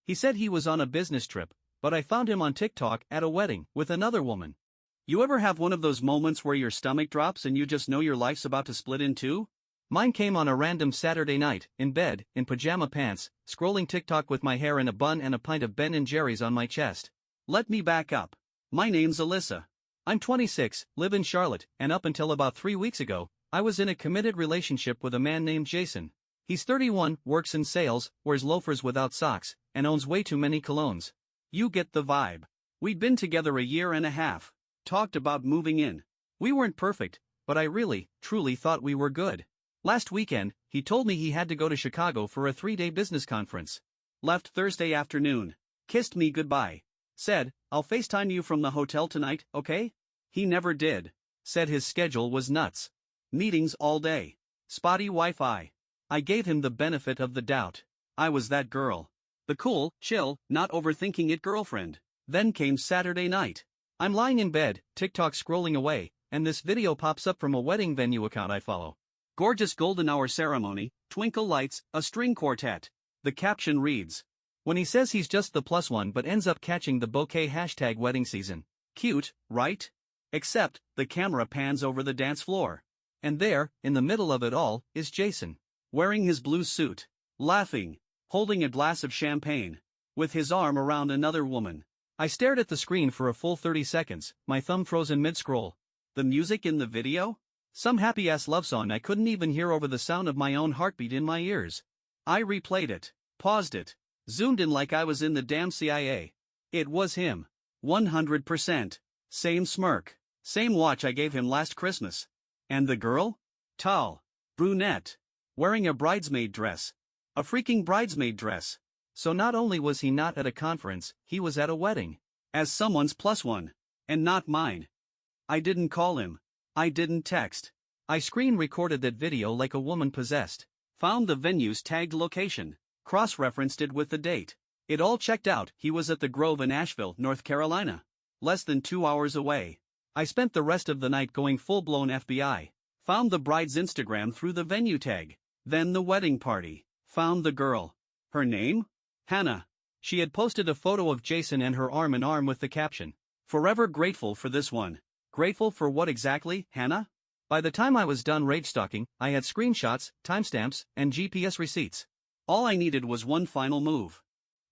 He said he was on a business trip, but I found him on TikTok at a wedding with another woman. You ever have one of those moments where your stomach drops and you just know your life's about to split in two? Mine came on a random Saturday night, in bed, in pajama pants, scrolling TikTok with my hair in a bun and a pint of Ben & Jerry's on my chest. Let me back up. My name's Alyssa. I'm 26, live in Charlotte, and up until about 3 weeks ago, I was in a committed relationship with a man named Jason. He's 31, works in sales, wears loafers without socks, and owns way too many colognes. You get the vibe. We'd been together a year and a half. Talked about moving in. We weren't perfect, but I really, truly thought we were good. Last weekend, he told me he had to go to Chicago for a 3-day business conference. Left Thursday afternoon. Kissed me goodbye. Said, I'll FaceTime you from the hotel tonight, okay? He never did. Said his schedule was nuts. Meetings all day. Spotty Wi-Fi. I gave him the benefit of the doubt. I was that girl. The cool, chill, not overthinking it girlfriend. Then came Saturday night. I'm lying in bed, TikTok scrolling away, and this video pops up from a wedding venue account I follow. Gorgeous golden hour ceremony, twinkle lights, a string quartet. The caption reads, when he says he's just the plus one but ends up catching the bouquet #wedding season. Cute, right? Except, the camera pans over the dance floor. And there, in the middle of it all, is Jason. Wearing his blue suit. Laughing. Holding a glass of champagne. With his arm around another woman. I stared at the screen for a full 30 seconds, my thumb frozen mid-scroll. The music in the video? Some happy-ass love song I couldn't even hear over the sound of my own heartbeat in my ears. I replayed it, paused it, zoomed in like I was in the damn CIA. It was him. 100%. Same smirk. Same watch I gave him last Christmas. And the girl? Tall. Brunette. Wearing a bridesmaid dress. A freaking bridesmaid dress. So not only was he not at a conference, he was at a wedding. As someone's plus one. And not mine. I didn't call him. I didn't text. I screen recorded that video like a woman possessed. Found the venue's tagged location. Cross-referenced it with the date. It all checked out. He was at the Grove in Asheville, North Carolina. Less than 2 hours away. I spent the rest of the night going full-blown FBI. Found the bride's Instagram through the venue tag. Then the wedding party. Found the girl. Her name? Hannah. She had posted a photo of Jason and her arm in arm with the caption, "Forever grateful for this one." Grateful for what exactly, Hannah? By the time I was done rage stalking, I had screenshots, timestamps, and GPS receipts. All I needed was one final move.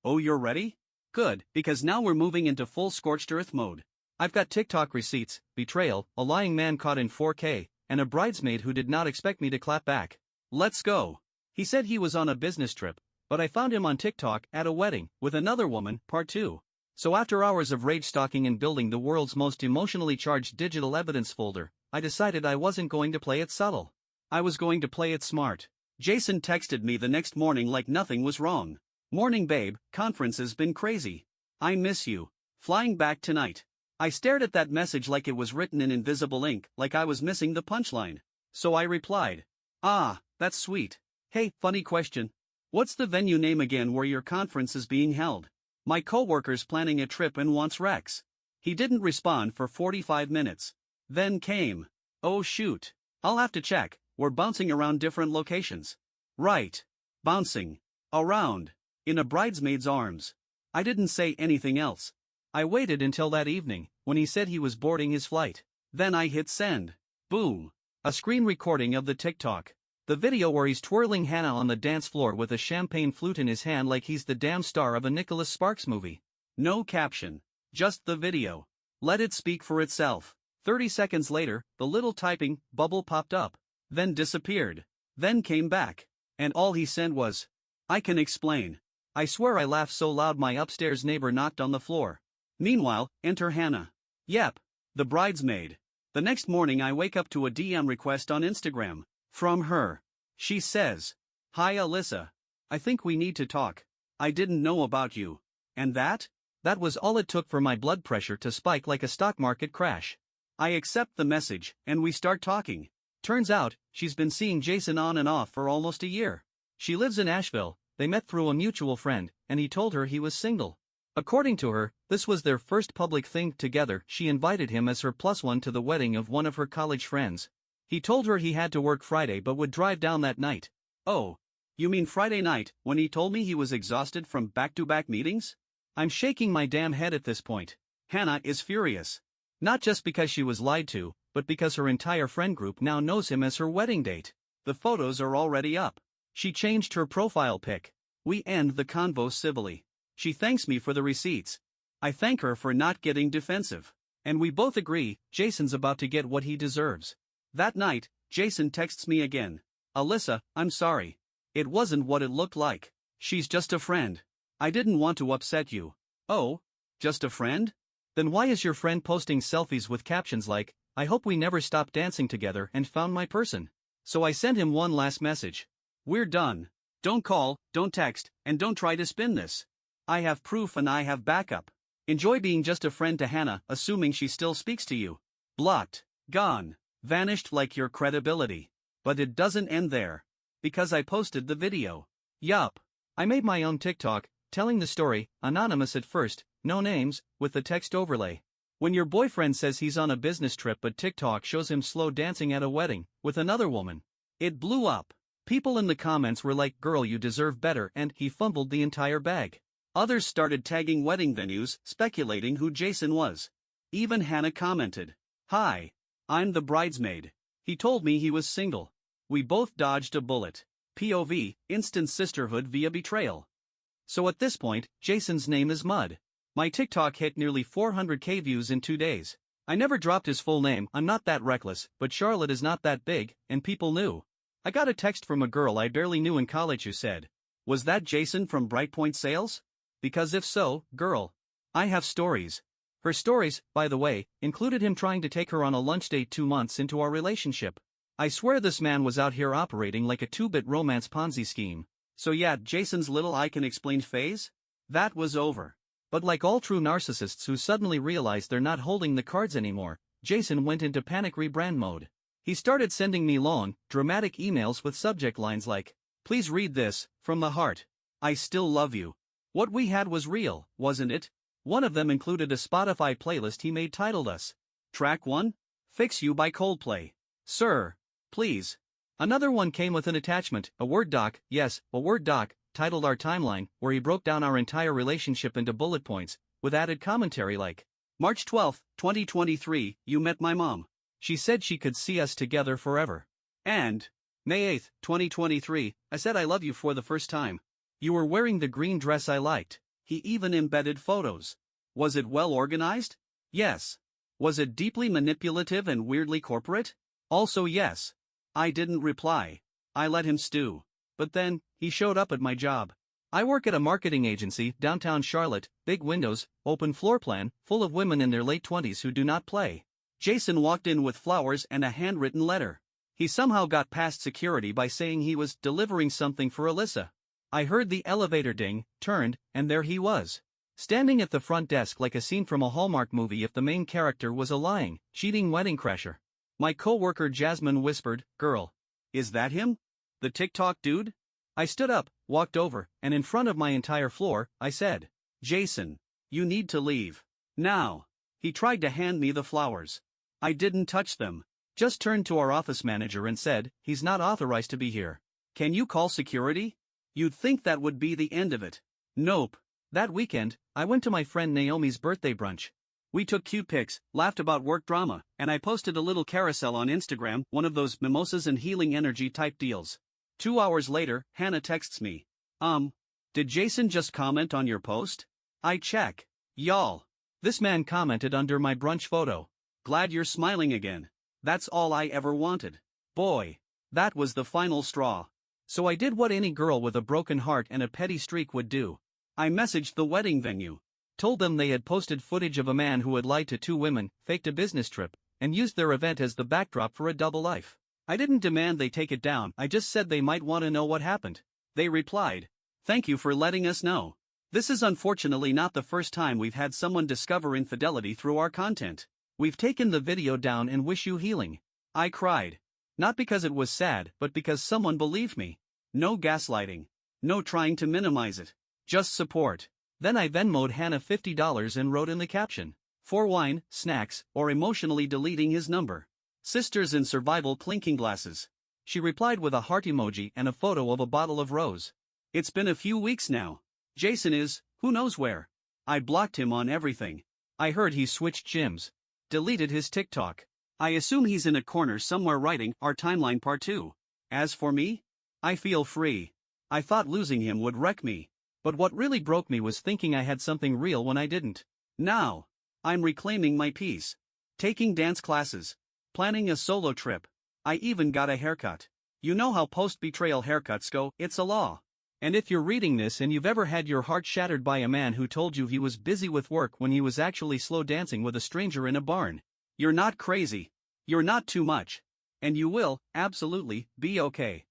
Oh, you're ready? Good, because now we're moving into full scorched earth mode. I've got TikTok receipts, betrayal, a lying man caught in 4K, and a bridesmaid who did not expect me to clap back. Let's go. He said he was on a business trip, but I found him on TikTok at a wedding with another woman, part 2. So after hours of rage stalking and building the world's most emotionally charged digital evidence folder, I decided I wasn't going to play it subtle. I was going to play it smart. Jason texted me the next morning like nothing was wrong. Morning babe, conference has been crazy. I miss you. Flying back tonight. I stared at that message like it was written in invisible ink, like I was missing the punchline. So I replied. Ah, that's sweet. Hey, funny question. What's the venue name again where your conference is being held? My coworker's planning a trip and wants Rex. He didn't respond for 45 minutes. Then came. Oh shoot. I'll have to check, we're bouncing around different locations. Right. Bouncing. Around. In a bridesmaid's arms. I didn't say anything else. I waited until that evening, when he said he was boarding his flight. Then I hit send. Boom. A screen recording of the TikTok. The video where he's twirling Hannah on the dance floor with a champagne flute in his hand like he's the damn star of a Nicholas Sparks movie. No caption. Just the video. Let it speak for itself. 30 seconds later, the little typing bubble popped up. Then disappeared. Then came back. And all he sent was, I can explain. I swear I laughed so loud my upstairs neighbor knocked on the floor. Meanwhile, enter Hannah. Yep. The bridesmaid. The next morning I wake up to a DM request on Instagram. From her. She says, Hi Alyssa. I think we need to talk. I didn't know about you. And that? That was all it took for my blood pressure to spike like a stock market crash. I accept the message, and we start talking. Turns out, she's been seeing Jason on and off for almost a year. She lives in Asheville, they met through a mutual friend, and he told her he was single. According to her, this was their first public thing together. She invited him as her plus one to the wedding of one of her college friends. He told her he had to work Friday but would drive down that night. Oh. You mean Friday night, when he told me he was exhausted from back-to-back meetings? I'm shaking my damn head at this point. Hannah is furious. Not just because she was lied to, but because her entire friend group now knows him as her wedding date. The photos are already up. She changed her profile pic. We end the convo civilly. She thanks me for the receipts. I thank her for not getting defensive. And we both agree, Jason's about to get what he deserves. That night, Jason texts me again. Alyssa, I'm sorry. It wasn't what it looked like. She's just a friend. I didn't want to upset you. Oh? Just a friend? Then why is your friend posting selfies with captions like, I hope we never stop dancing together and found my person? So I sent him one last message. We're done. Don't call, don't text, and don't try to spin this. I have proof and I have backup. Enjoy being just a friend to Hannah, assuming she still speaks to you. Blocked. Gone. Vanished like your credibility. But it doesn't end there. Because I posted the video. Yup. I made my own TikTok, telling the story, anonymous at first, no names, with the text overlay. When your boyfriend says he's on a business trip but TikTok shows him slow dancing at a wedding, with another woman. It blew up. People in the comments were like, girl, you deserve better, and he fumbled the entire bag. Others started tagging wedding venues, speculating who Jason was. Even Hannah commented, Hi. I'm the bridesmaid. He told me he was single. We both dodged a bullet. POV, instant sisterhood via betrayal. So at this point, Jason's name is Mud. My TikTok hit nearly 400k views in 2 days. I never dropped his full name, I'm not that reckless, but Charlotte is not that big, and people knew. I got a text from a girl I barely knew in college who said, was that Jason from Brightpoint Sales? Because if so, girl, I have stories. Her stories, by the way, included him trying to take her on a lunch date 2 months into our relationship. I swear this man was out here operating like a 2-bit romance Ponzi scheme. So yeah, Jason's little I can explain phase? That was over. But like all true narcissists who suddenly realize they're not holding the cards anymore, Jason went into panic rebrand mode. He started sending me long, dramatic emails with subject lines like, please read this, from the heart. I still love you. What we had was real, wasn't it? One of them included a Spotify playlist he made titled us. Track 1? Fix You by Coldplay. Sir. Please. Another one came with an attachment, a Word doc, yes, a Word doc, titled Our Timeline, where he broke down our entire relationship into bullet points, with added commentary like, March 12, 2023, you met my mom. She said she could see us together forever. And, May 8, 2023, I said I love you for the first time. You were wearing the green dress I liked. He even embedded photos. Was it well organized? Yes. Was it deeply manipulative and weirdly corporate? Also yes. I didn't reply. I let him stew. But then, he showed up at my job. I work at a marketing agency, downtown Charlotte, big windows, open floor plan, full of women in their late 20s who do not play. Jason walked in with flowers and a handwritten letter. He somehow got past security by saying he was delivering something for Alyssa. I heard the elevator ding, turned, and there he was. Standing at the front desk like a scene from a Hallmark movie if the main character was a lying, cheating wedding crasher. My coworker Jasmine whispered, girl. Is that him? The TikTok dude? I stood up, walked over, and in front of my entire floor, I said, Jason, you need to leave. Now. He tried to hand me the flowers. I didn't touch them. Just turned to our office manager and said, he's not authorized to be here. Can you call security? You'd think that would be the end of it. Nope. That weekend, I went to my friend Naomi's birthday brunch. We took cute pics, laughed about work drama, and I posted a little carousel on Instagram, one of those mimosas and healing energy type deals. 2 hours later, Hannah texts me. Did Jason just comment on your post? I check. Y'all. This man commented under my brunch photo. Glad you're smiling again. That's all I ever wanted. Boy. That was the final straw. So I did what any girl with a broken heart and a petty streak would do. I messaged the wedding venue. Told them they had posted footage of a man who had lied to 2 women, faked a business trip, and used their event as the backdrop for a double life. I didn't demand they take it down, I just said they might want to know what happened. They replied, thank you for letting us know. This is unfortunately not the first time we've had someone discover infidelity through our content. We've taken the video down and wish you healing. I cried. Not because it was sad, but because someone believed me. No gaslighting. No trying to minimize it. Just support. Then I Venmo'd Hannah $50 and wrote in the caption, for wine, snacks, or emotionally deleting his number. Sisters in survival clinking glasses. She replied with a heart emoji and a photo of a bottle of rose. It's been a few weeks now. Jason is, who knows where. I blocked him on everything. I heard he switched gyms. Deleted his TikTok. I assume he's in a corner somewhere writing our timeline part 2. As for me, I feel free. I thought losing him would wreck me. But what really broke me was thinking I had something real when I didn't. Now, I'm reclaiming my peace. Taking dance classes. Planning a solo trip. I even got a haircut. You know how post-betrayal haircuts go, it's a law. And if you're reading this and you've ever had your heart shattered by a man who told you he was busy with work when he was actually slow dancing with a stranger in a barn, you're not crazy. You're not too much. And you will, absolutely, be okay.